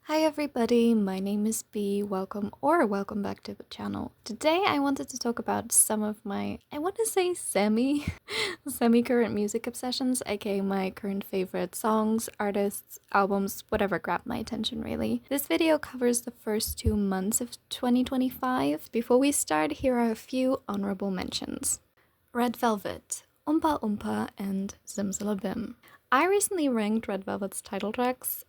Hi everybody, my name is B. Welcome back to the channel. Today I wanted to talk about some of my, I want to say semi-current music obsessions, aka my current favorite songs, artists, albums, whatever grabbed my attention really. This video covers the first 2 months of 2025. Before we start, here are a few honorable mentions. Red Velvet, Oompa Oompa, and Zimzalabim. I recently ranked Red Velvet's title tracks.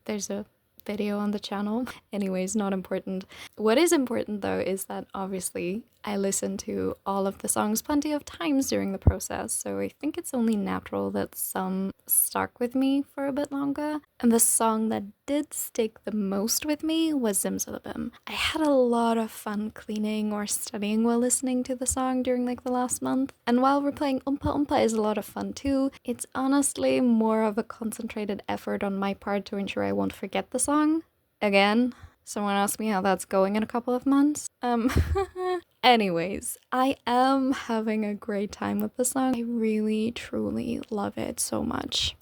There's a video on the channel. Anyways, not important. What is important though is that obviously I listened to all of the songs plenty of times during the process, so I think it's only natural that some stuck with me for a bit longer. And the song that did stick the most with me was Zimzalabim. I had a lot of fun cleaning or studying while listening to the song during the last month. And while replaying Oompa Oompa is a lot of fun too, it's honestly more of a concentrated effort on my part to ensure I won't forget the song. Again, someone asked me how that's going in a couple of months. Anyways, I am having a great time with the song. I really, truly love it so much.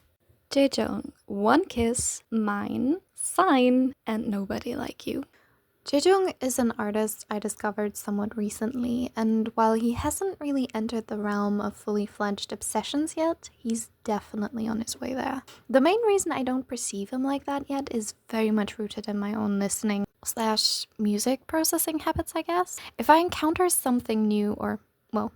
Jaejong, One Kiss, Mine, Sign, and Nobody Like You. Jaejong is an artist I discovered somewhat recently, and while he hasn't really entered the realm of fully fledged obsessions yet, he's definitely on his way there. The main reason I don't perceive him like that yet is very much rooted in my own listening / music processing habits, I guess. If I encounter something new or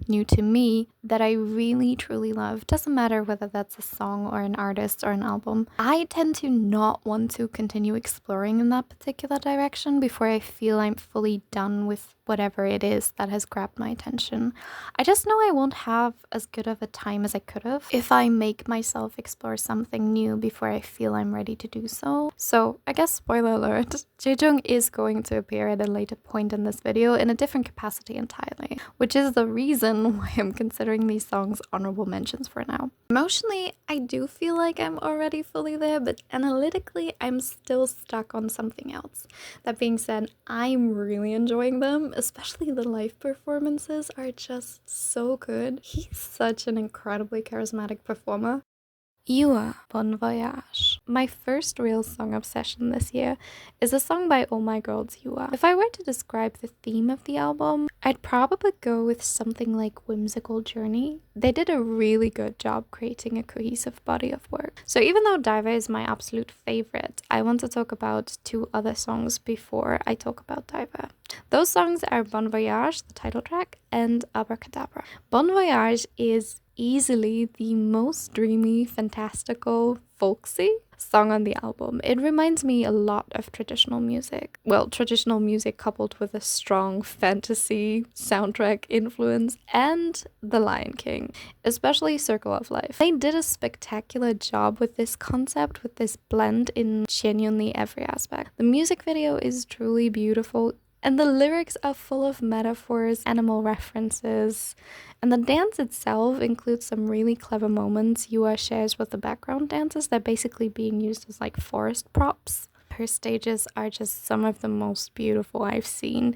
new to me, that I really truly love, doesn't matter whether that's a song or an artist or an album, I tend to not want to continue exploring in that particular direction before I feel I'm fully done with whatever it is that has grabbed my attention. I just know I won't have as good of a time as I could have if I make myself explore something new before I feel I'm ready to do so. So I guess spoiler alert, Jaejong is going to appear at a later point in this video in a different capacity entirely, which is the reason why I'm considering these songs honorable mentions for now. Emotionally, I do feel like I'm already fully there, but analytically, I'm still stuck on something else. That being said, I'm really enjoying them, especially the live performances are just so good. He's such an incredibly charismatic performer. Yua, Bon Voyage. My first real song obsession this year is a song by Oh My Girls Yua. If I were to describe the theme of the album, I'd probably go with something like Whimsical Journey. They did a really good job creating a cohesive body of work. So even though Diva is my absolute favorite, I want to talk about 2 other songs before I talk about Diva. Those songs are Bon Voyage, the title track, and Abracadabra. Bon Voyage is easily the most dreamy, fantastical, folksy song on the album. It reminds me a lot of traditional music. Well, traditional music coupled with a strong fantasy soundtrack influence and The Lion King, especially Circle of Life. They did a spectacular job with this concept, with this blend in genuinely every aspect. The music video is truly beautiful, and the lyrics are full of metaphors, animal references, and the dance itself includes some really clever moments Yua shares with the background dancers. They're basically being used as like forest props. Her stages are just some of the most beautiful I've seen.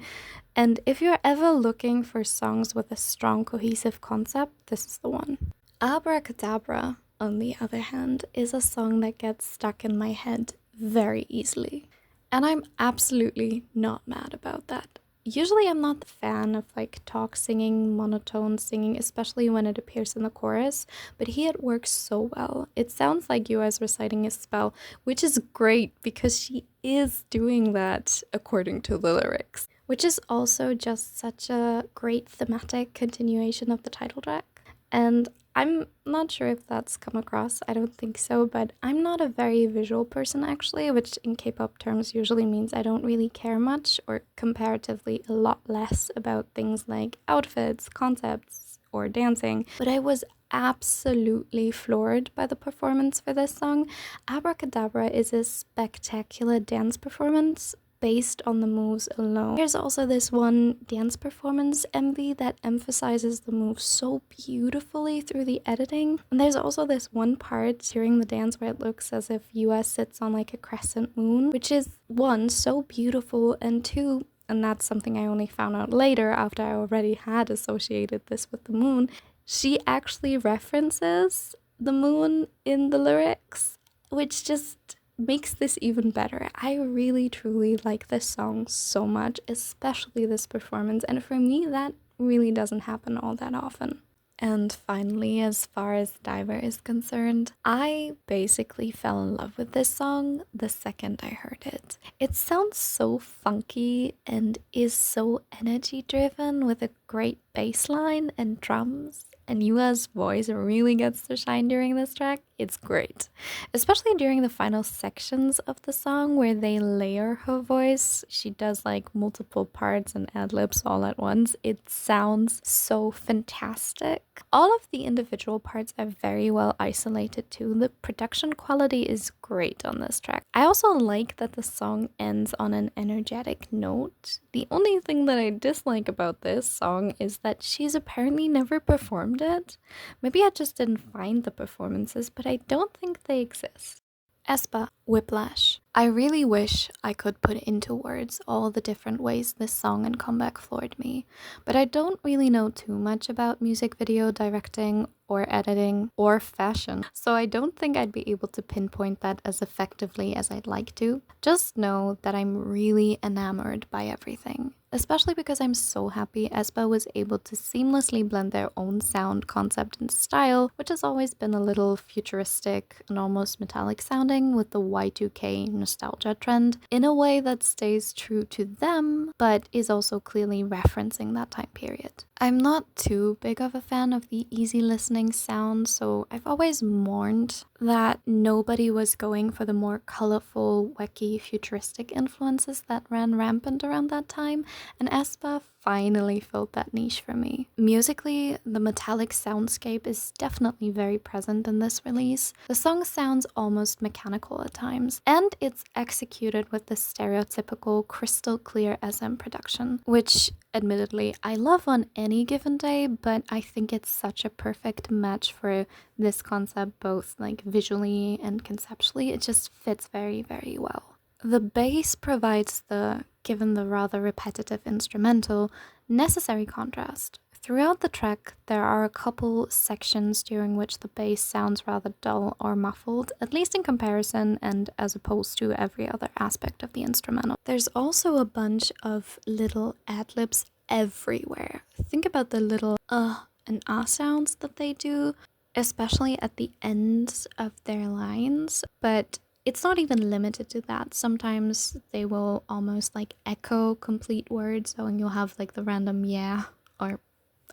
And if you're ever looking for songs with a strong cohesive concept, this is the one. Abracadabra, on the other hand, is a song that gets stuck in my head very easily. And I'm absolutely not mad about that. Usually I'm not the fan of like talk singing, monotone singing, especially when it appears in the chorus, but here it works so well. It sounds like Yua is reciting a spell, which is great because she is doing that according to the lyrics, which is also just such a great thematic continuation of the title track. And I'm not sure if that's come across, I don't think so, but I'm not a very visual person actually, which in K-pop terms usually means I don't really care much or comparatively a lot less about things like outfits, concepts, or dancing. But I was absolutely floored by the performance for this song. Abracadabra is a spectacular dance performance based on the moves alone. There's also this one dance performance MV that emphasizes the moves so beautifully through the editing. And there's also this one part during the dance where it looks as if Yua sits on like a crescent moon, which is 1, so beautiful, and 2, and that's something I only found out later after I already had associated this with the moon, she actually references the moon in the lyrics, which just makes this even better. I really truly like this song so much, especially this performance, and for me that really doesn't happen all that often. And finally, as far as Diver is concerned, I basically fell in love with this song the second I heard it. It sounds so funky and is so energy driven with a great bass line and drums. And Yua's voice really gets to shine during this track. It's great. Especially during the final sections of the song where they layer her voice. She does like multiple parts and ad-libs all at once. It sounds so fantastic. All of the individual parts are very well isolated too. The production quality is great on this track. I also like that the song ends on an energetic note. The only thing that I dislike about this song is that she's apparently never performed it. Maybe I just didn't find the performances, but I don't think they exist. aespa, Whiplash. I really wish I could put into words all the different ways this song and comeback floored me, but I don't really know too much about music video directing or editing or fashion, so I don't think I'd be able to pinpoint that as effectively as I'd like to. Just know that I'm really enamored by everything, especially because I'm so happy aespa was able to seamlessly blend their own sound, concept, and style, which has always been a little futuristic and almost metallic sounding, with the Y2K nostalgia trend, in a way that stays true to them, but is also clearly referencing that time period. I'm not too big of a fan of the easy listening sound, so I've always mourned that nobody was going for the more colorful, wacky, futuristic influences that ran rampant around that time, and aespa finally filled that niche for me. Musically, the metallic soundscape is definitely very present in this release. The song sounds almost mechanical at times, and it's executed with the stereotypical crystal clear SM production, which admittedly I love on any given day, but I think it's such a perfect match for this concept, both like visually and conceptually. It just fits very, very well. The bass provides the, given the rather repetitive instrumental, necessary contrast. Throughout the track, there are a couple sections during which the bass sounds rather dull or muffled, at least in comparison and as opposed to every other aspect of the instrumental. There's also a bunch of little ad-libs everywhere. Think about the little and sounds that they do, especially at the ends of their lines, but it's not even limited to that. Sometimes they will almost like echo complete words, so you'll have like the random yeah or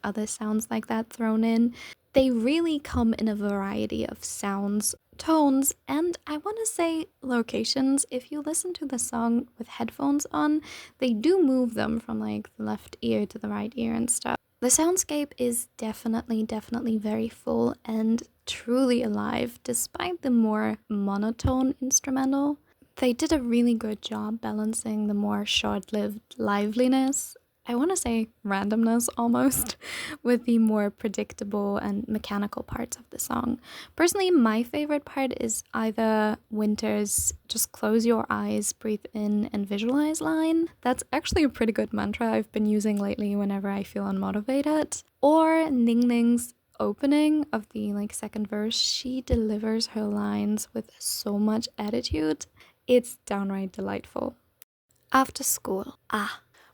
other sounds like that thrown in. They really come in a variety of sounds, tones, and I want to say locations. If you listen to the song with headphones on, they do move them from like the left ear to the right ear and stuff. The soundscape is definitely very full and truly alive, despite the more monotone instrumental. They did a really good job balancing the more short-lived liveliness, I want to say randomness almost, with the more predictable and mechanical parts of the song. Personally, my favorite part is either Winter's just close your eyes, breathe in, and visualize line. That's actually a pretty good mantra I've been using lately whenever I feel unmotivated. Or Ning Ning's opening of the second verse. She delivers her lines with so much attitude. It's downright delightful. After School.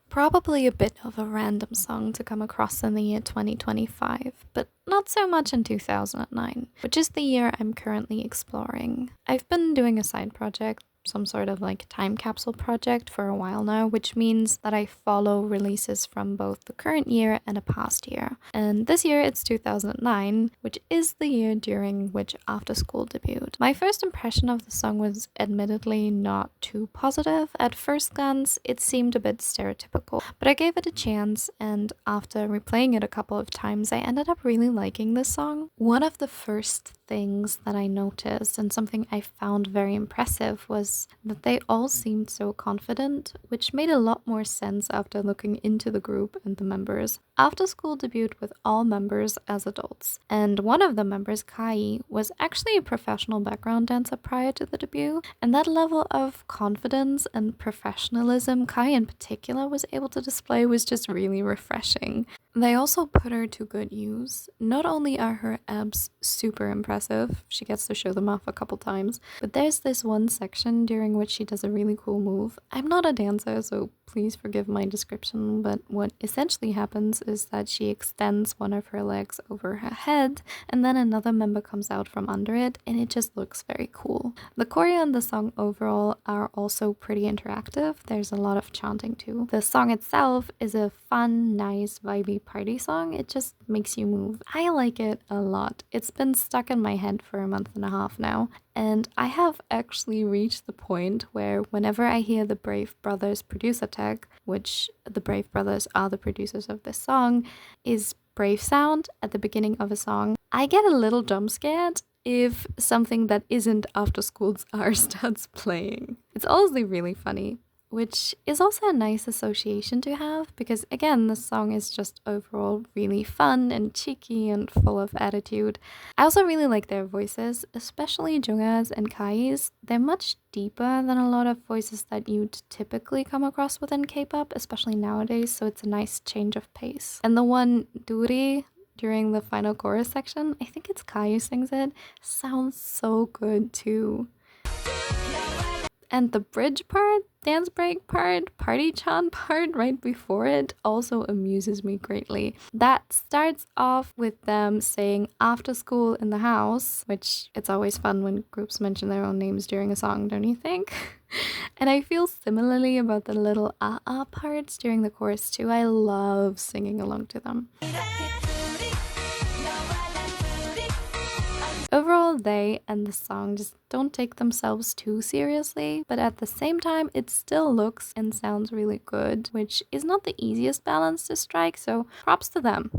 Probably a bit of a random song to come across in the year 2025, but not so much in 2009, which is the year I'm currently exploring. I've been doing a side project, some sort of time capsule project for a while now, which means that I follow releases from both the current year and a past year. And this year it's 2009, which is the year during which After School debuted. My first impression of the song was admittedly not too positive. At first glance, it seemed a bit stereotypical, but I gave it a chance, and after replaying it a couple of times, I ended up really liking this song. One of the first things that I noticed, and something I found very impressive, was that they all seemed so confident, which made a lot more sense after looking into the group and the members. After School debuted with all members as adults, and one of the members, Kai, was actually a professional background dancer prior to the debut, and that level of confidence and professionalism Kai in particular was able to display was just really refreshing. They also put her to good use. Not only are her abs super impressive, she gets to show them off a couple times, but there's this one section during which she does a really cool move. I'm not a dancer, so please forgive my description, but what essentially happens is that she extends one of her legs over her head, and then another member comes out from under it, and it just looks very cool. The choreo and the song overall are also pretty interactive. There's a lot of chanting too. The song itself is a fun, nice, vibey party song. It just makes you move. I like it a lot. It's been stuck in my head for a month and a half now, and I have actually reached the point where whenever I hear the Brave Brothers producer tag, which the Brave Brothers are the producers of this song, is brave sound at the beginning of a song, I get a little jump scared if something that isn't After School's R starts playing. It's honestly really funny, which is also a nice association to have because, again, the song is just overall really fun and cheeky and full of attitude. I also really like their voices, especially Jungha's and Kai's. They're much deeper than a lot of voices that you'd typically come across within K-pop, especially nowadays, so it's a nice change of pace. And the one, Duri, during the final chorus section, I think it's Kai who sings it, sounds so good too. And the bridge part, dance break part, party chant part right before it also amuses me greatly. That starts off with them saying after school in the house, which it's always fun when groups mention their own names during a song, don't you think? And I feel similarly about the little ah-ah parts during the chorus too. I love singing along to them. Overall, they and the song just don't take themselves too seriously, but at the same time, it still looks and sounds really good, which is not the easiest balance to strike, so props to them.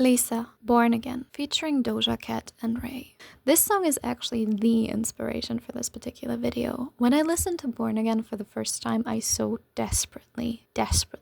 Lisa, Born Again, featuring Doja Cat and Ray. This song is actually the inspiration for this particular video. When I listened to Born Again for the first time, I so desperately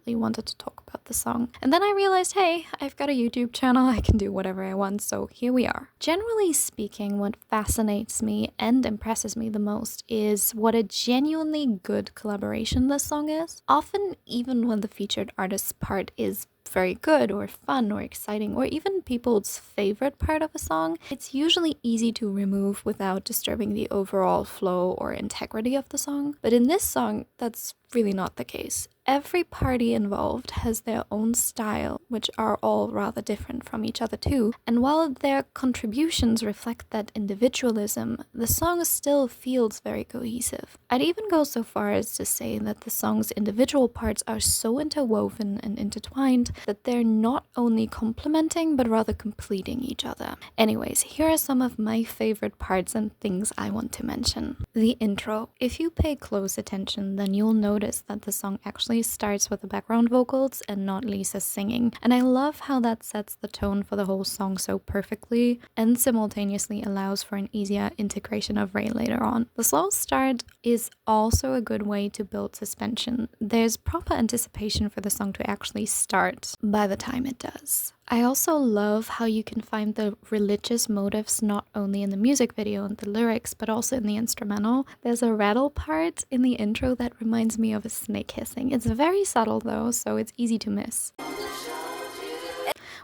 wanted to talk about the song. And then I realized, hey, I've got a YouTube channel, I can do whatever I want, so here we are. Generally speaking, what fascinates me and impresses me the most is what a genuinely good collaboration this song is. Often, even when the featured artist's part is very good or fun or exciting or even people's favorite part of a song, it's usually easy to remove without disturbing the overall flow or integrity of the song. But in this song, that's really not the case. Every party involved has their own style, which are all rather different from each other too. And while their contributions reflect that individualism, the song still feels very cohesive. I'd even go so far as to say that the song's individual parts are so interwoven and intertwined that they're not only complementing but rather completing each other. Anyways, here are some of my favorite parts and things I want to mention. The intro. If you pay close attention, then you'll notice that the song actually starts with the background vocals and not Lisa singing, and I love how that sets the tone for the whole song so perfectly and simultaneously allows for an easier integration of Ray later on. The slow start is also a good way to build suspension. There's proper anticipation for the song to actually start by the time it does. I also love how you can find the religious motives not only in the music video and the lyrics, but also in the instrumental. There's a rattle part in the intro that reminds me of a snake hissing. It's very subtle though, so it's easy to miss.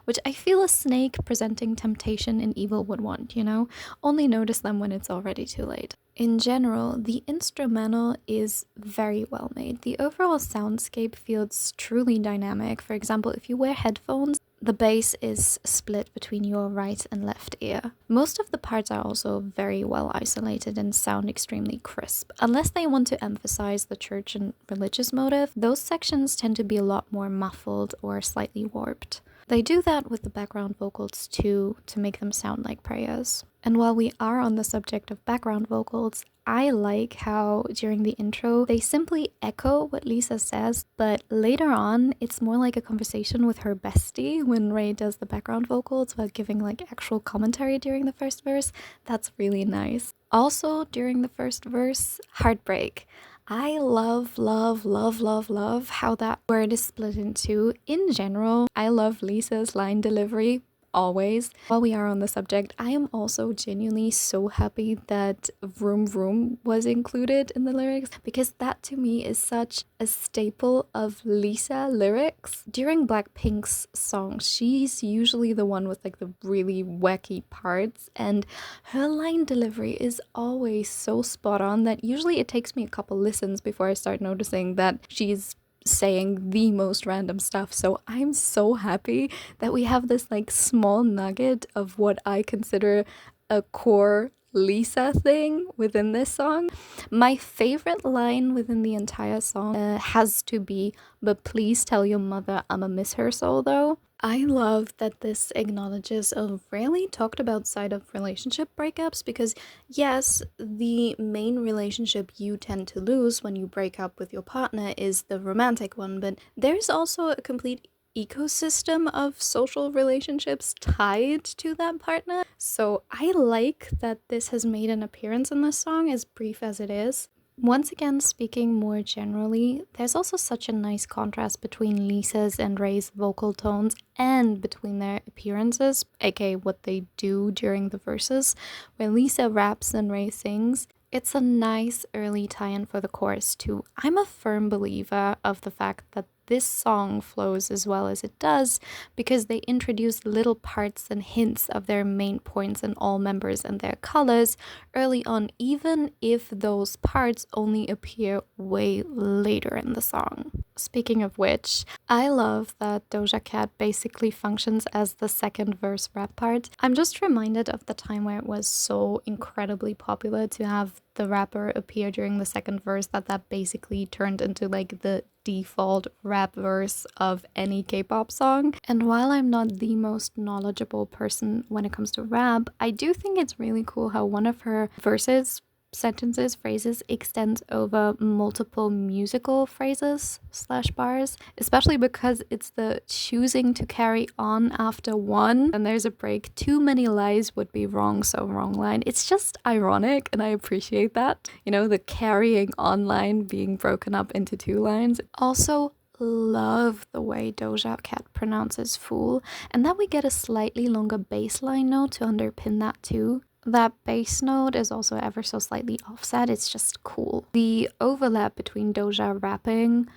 Which I feel a snake presenting temptation and evil would want, you know? Only notice them when it's already too late. In general, the instrumental is very well made. The overall soundscape feels truly dynamic. For example, if you wear headphones, the bass is split between your right and left ear. Most of the parts are also very well isolated and sound extremely crisp. Unless they want to emphasize the church and religious motive, those sections tend to be a lot more muffled or slightly warped. They do that with the background vocals too, to make them sound like prayers. And while we are on the subject of background vocals, I like how during the intro they simply echo what Lisa says, but later on it's more like a conversation with her bestie when Ray does the background vocals while giving like actual commentary during the first verse. That's really nice. Also during the first verse, Heartbreak. I love, love, love, love, love how that word is split in two. In general, I love Lisa's line delivery. Always. While we are on the subject, I am also genuinely so happy that Vroom Vroom was included in the lyrics because that to me is such a staple of Lisa lyrics. During Blackpink's songs, she's usually the one with like the really wacky parts, and her line delivery is always so spot on that usually it takes me a couple listens before I start noticing that she's saying the most random stuff. So I'm so happy that we have this like small nugget of what I consider a core Lisa thing within this song. My favorite line within the entire song has to be, "But please tell your mother I'ma miss her so though." I love that this acknowledges a rarely talked about side of relationship breakups because, yes, the main relationship you tend to lose when you break up with your partner is the romantic one, but there's also a complete ecosystem of social relationships tied to that partner. So I like that this has made an appearance in this song, as brief as it is. Once again, speaking more generally, there's also such a nice contrast between Lisa's and Ray's vocal tones and between their appearances, aka what they do during the verses. When Lisa raps and Ray sings, it's a nice early tie-in for the chorus too. I'm a firm believer of the fact that this song flows as well as it does because they introduce little parts and hints of their main points in all members and their colors early on, even if those parts only appear way later in the song. Speaking of which, I love that Doja Cat basically functions as the second verse rap part. I'm just reminded of the time where it was so incredibly popular to have the rapper appear during the second verse that basically turned into like the default rap verse of any K-pop song. And while I'm not the most knowledgeable person when it comes to rap, I do think it's really cool how one of her verses, sentences, phrases extends over multiple musical phrases slash bars, especially because it's the choosing to carry on after one and there's a break. Too many lies would be wrong, so wrong line. It's just ironic and I appreciate that. You know, the carrying on line being broken up into two lines. Also, love the way Doja Cat pronounces fool and that we get a slightly longer bass line note to underpin that too. That bass note is also ever so slightly offset. It's just cool. The overlap between Doja rapping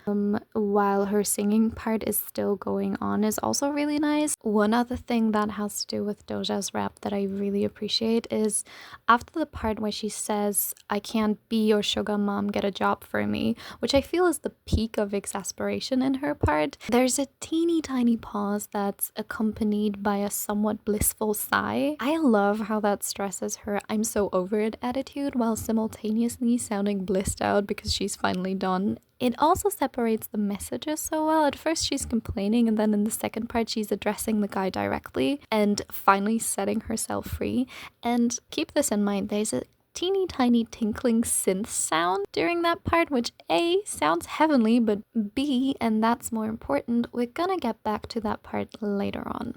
while her singing part is still going on is also really nice. One other thing that has to do with Doja's rap that I really appreciate is after the part where she says, "I can't be your sugar mom, get a job for me," which I feel is the peak of exasperation in her part. There's a teeny tiny pause that's accompanied by a somewhat blissful sigh. I love how that stresses her "I'm so over it" attitude while simultaneously sounding blissed out because she's finally done. It also separates the messages so well. At first she's complaining and then in the second part she's addressing the guy directly and finally setting herself free. And keep this in mind, there's a teeny tiny tinkling synth sound during that part, which A, sounds heavenly, but B, and that's more important, we're gonna get back to that part later on.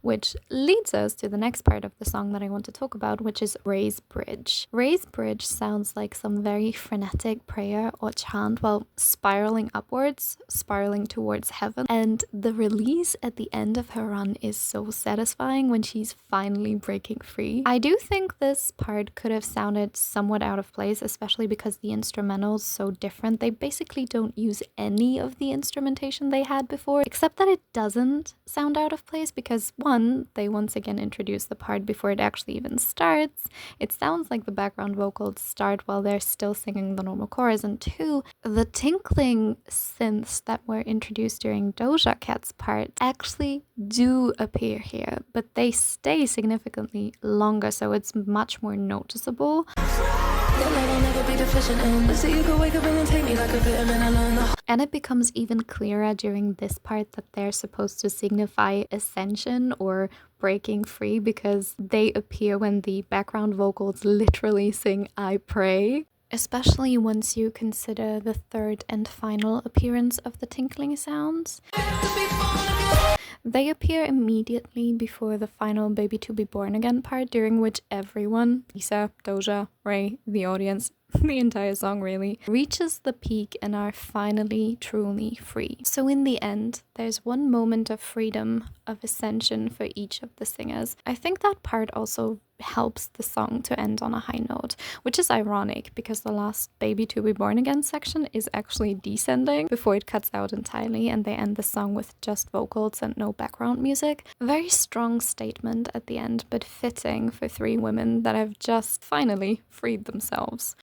Which leads us to the next part of the song that I want to talk about, which is Ray's Bridge. Ray's Bridge sounds like some very frenetic prayer or chant while spiraling upwards, spiraling towards heaven. And the release at the end of her run is so satisfying when she's finally breaking free. I do think this part could have sounded somewhat out of place, especially because the instrumental's so different. They basically don't use any of the instrumentation they had before, except that it doesn't sound out of place because one, they once again introduce the part before it actually even starts. It sounds like the background vocals start while they're still singing the normal chorus, and two, the tinkling synths that were introduced during Doja Cat's part actually do appear here, but they stay significantly longer, so it's much more noticeable. And it becomes even clearer during this part that they're supposed to signify ascension or breaking free because they appear when the background vocals literally sing "I pray." Especially once you consider the third and final appearance of the tinkling sounds. They appear immediately before the final "Baby to be born again" part, during which everyone, Lisa, Doja, Ray, the audience, the entire song really, reaches the peak and are finally truly free. So in the end, there's one moment of freedom, of ascension for each of the singers. I think that part also helps the song to end on a high note, which is ironic because the last Baby to Be Born Again section is actually descending before it cuts out entirely and they end the song with just vocals and no background music. A very strong statement at the end, but fitting for three women that have just finally freed themselves.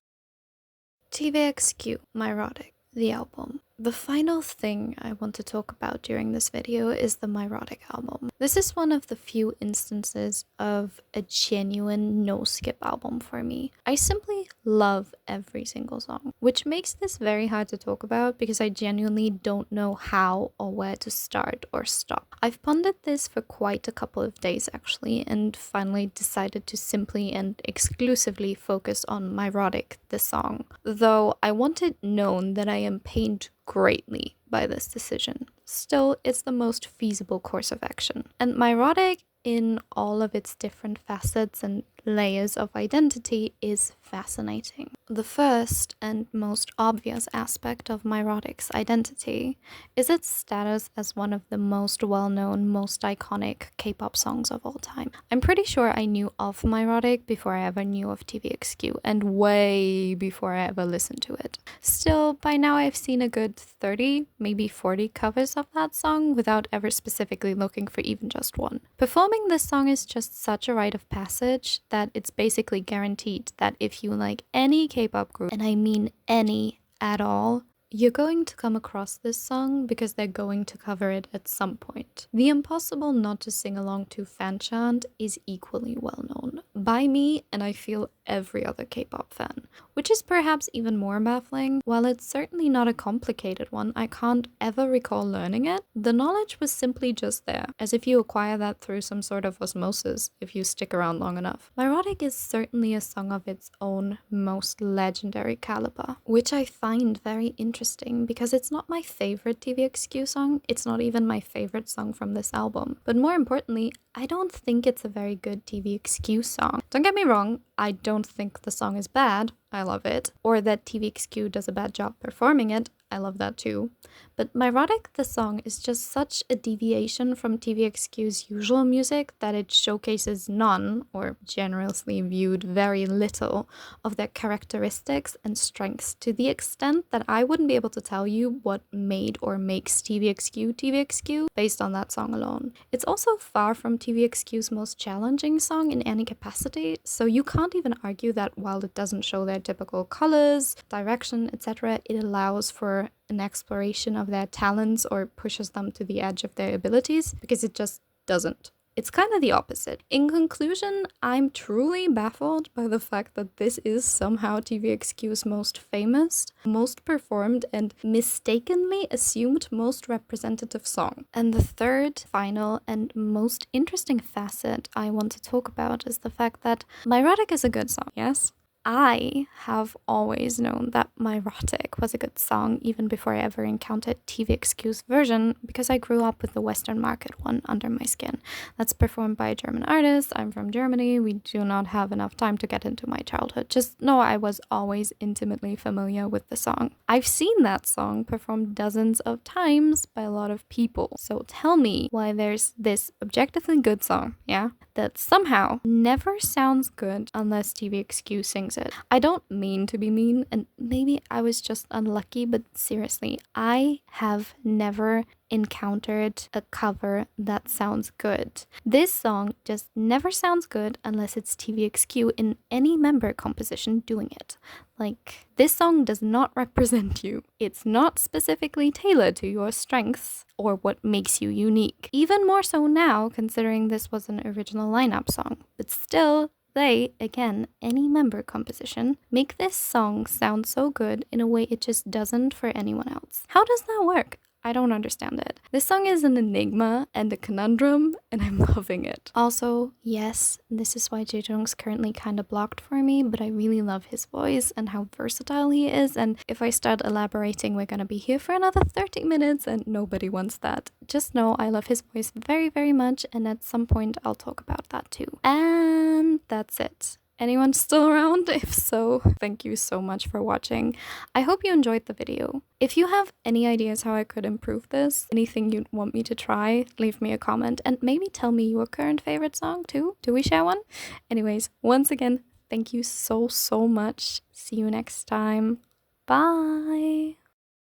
TVXQ, Myrotic, the album. The final thing I want to talk about during this video is the Myrotic album. This is one of the few instances of a genuine no-skip album for me. I simply love every single song, which makes this very hard to talk about because I genuinely don't know how or where to start or stop. I've pondered this for quite a couple of days actually, and finally decided to simply and exclusively focus on Myrotic, the song, though I want it known that I am pained greatly by this decision. Still, it's the most feasible course of action. And Myrotic, in all of its different facets and layers of identity, is fascinating. The first and most obvious aspect of Myrotic's identity is its status as one of the most well-known, most iconic K-pop songs of all time. I'm pretty sure I knew of Myrotic before I ever knew of TVXQ, and way before I ever listened to it. Still, by now I've seen a good 30, maybe 40 covers of that song without ever specifically looking for even just one. Performing this song is just such a rite of passage that it's basically guaranteed that if you like any K-pop group, and I mean any at all, you're going to come across this song because they're going to cover it at some point. The impossible not to sing along to fan chant is equally well known by me, and I feel every other K-pop fan, which is perhaps even more baffling. While it's certainly not a complicated one, I can't ever recall learning it. The knowledge was simply just there, as if you acquire that through some sort of osmosis if you stick around long enough. Myrotic is certainly a song of its own most legendary caliber, which I find very interesting because it's not my favorite TVXQ song, it's not even my favorite song from this album, but more importantly, I don't think it's a very good TVXQ song. Don't get me wrong, I don't think the song is bad, I love it, or that TVXQ does a bad job performing it, I love that too. But Myrotic, the song, is just such a deviation from TVXQ's usual music that it showcases none, or generously viewed very little, of their characteristics and strengths, to the extent that I wouldn't be able to tell you what made or makes TVXQ TVXQ based on that song alone. It's also far from TVXQ's most challenging song in any capacity, so you can't even argue that while it doesn't show their typical colors, direction, etc., it allows for an exploration of their talents or pushes them to the edge of their abilities, because it just doesn't. It's kind of the opposite. In conclusion, I'm truly baffled by the fact that this is somehow TVXQ's most famous, most performed, and mistakenly assumed most representative song. And the third, final, and most interesting facet I want to talk about is the fact that Myrotic is a good song, yes? I have always known that Myrotic was a good song even before I ever encountered TVXQ's version, because I grew up with the Western market one under my skin. That's performed by a German artist. I'm from Germany. We do not have enough time to get into my childhood. Just know I was always intimately familiar with the song. I've seen that song performed dozens of times by a lot of people. So tell me why there's this objectively good song, yeah, that somehow never sounds good unless TVXQ sings it. I don't mean to be mean, and maybe I was just unlucky, but seriously, I have never encountered a cover that sounds good. This song just never sounds good unless it's TVXQ in any member composition doing it. Like, this song does not represent you. It's not specifically tailored to your strengths or what makes you unique. Even more so now, considering this was an original lineup song. But still, they, again, any member composition, make this song sound so good in a way it just doesn't for anyone else. How does that work? I don't understand it. This song is an enigma and a conundrum, and I'm loving it. Also, yes, this is why Jaejong's currently kind of blocked for me, but I really love his voice and how versatile he is, and if I start elaborating, we're gonna be here for another 30 minutes, and nobody wants that. Just know I love his voice very, very much, and at some point I'll talk about that too. And that's it. Anyone still around? If so, thank you so much for watching. I hope you enjoyed the video. If you have any ideas how I could improve this, anything you'd want me to try, leave me a comment and maybe tell me your current favorite song too. Do we share one? Anyways, once again, thank you so much. See you next time. Bye!